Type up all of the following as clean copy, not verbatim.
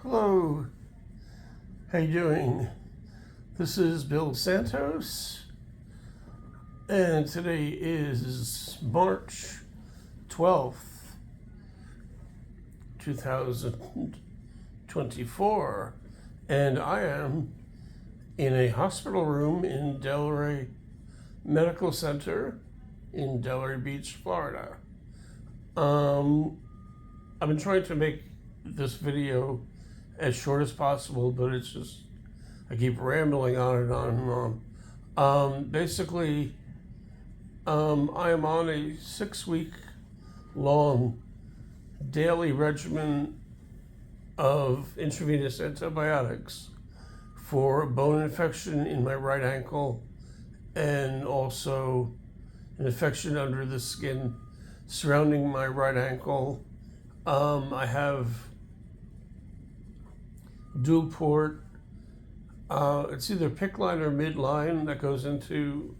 Hello, how you doing? This is Bill Santos, and today is March 12th, 2024, and I am in a hospital room in Delray Medical Center in Delray Beach, Florida. I've been trying to make this video as short as possible, but it's just, I keep rambling on and on and on. Basically, I am on a 6-week long daily regimen of intravenous antibiotics for a bone infection in my right ankle and also an infection under the skin surrounding my right ankle. I have dual port. It's either PICC line or midline that goes into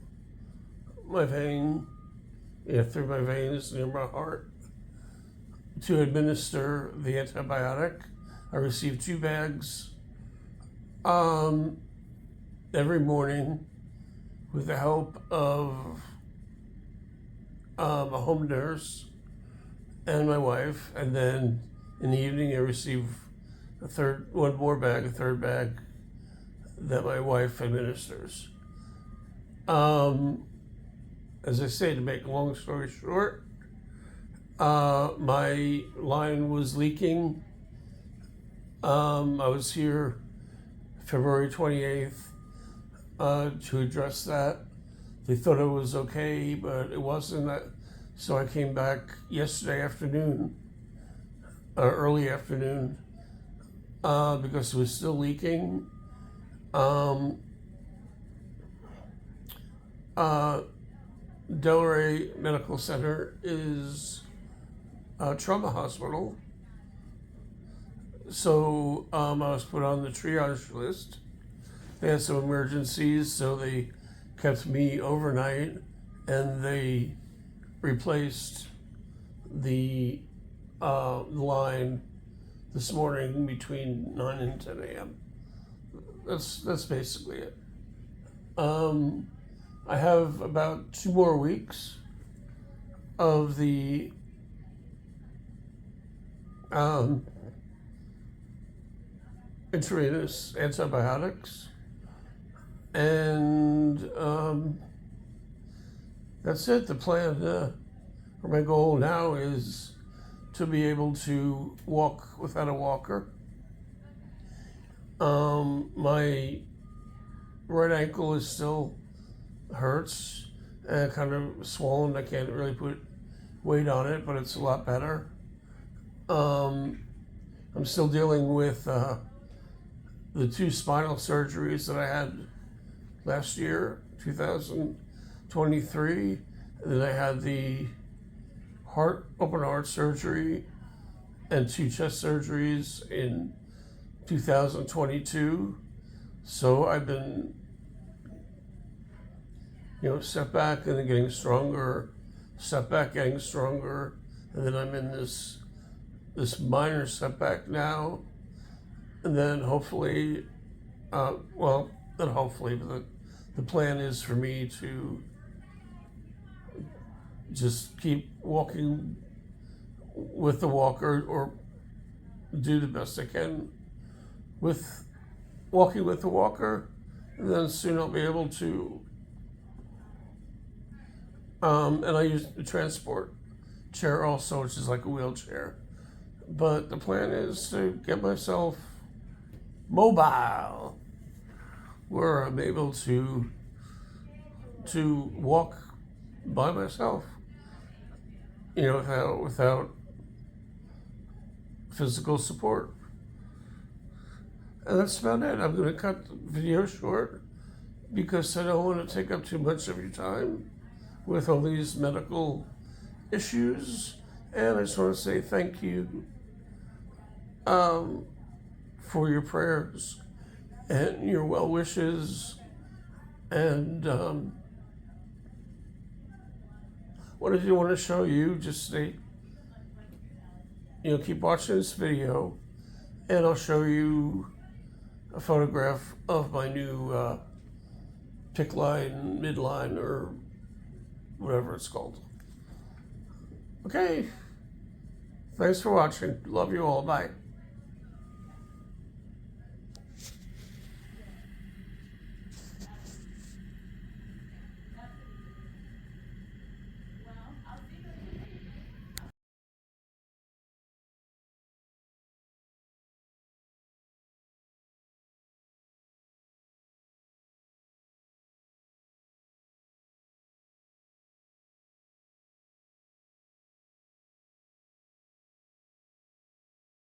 my vein, through my veins near my heart, to administer the antibiotic. I receive 2 bags every morning with the help of a home nurse and my wife, and then in the evening I receive a third bag that my wife administers. As I say, to make a long story short, my line was leaking. I was here February 28th to address that. They thought it was okay, but it wasn't. So I came back yesterday afternoon, early afternoon, because it was still leaking. Delray Medical Center is a trauma hospital. So I was put on the triage list. They had some emergencies, so they kept me overnight, and they replaced the line this morning between 9 and 10 a.m. That's basically it. I have about 2 more weeks of the intravenous antibiotics, and that's it. The plan, or my goal now, is to be able to walk without a walker. My right ankle is still hurts and kind of swollen. I can't really put weight on it, but it's a lot better. I'm still dealing with the 2 spinal surgeries that I had last year, 2023. And then I had the open heart surgery and 2 chest surgeries in 2022. So I've been, setback and then getting stronger, setback getting stronger, and then I'm in this minor setback now, and then hopefully, but the plan is for me to just keep walking with the walker, or do the best I can with walking with the walker, and then soon I'll be able to, and I use the transport chair also, which is like a wheelchair. But the plan is to get myself mobile, where I'm able to walk by myself, without physical support. And that's about it. I'm going to cut the video short because I don't want to take up too much of your time with all these medical issues. And I just want to say thank you for your prayers and your well wishes. And what I do want to show you, just keep watching this video, and I'll show you a photograph of my new PICC line, midline, or whatever it's called. Okay, thanks for watching. Love you all. Bye.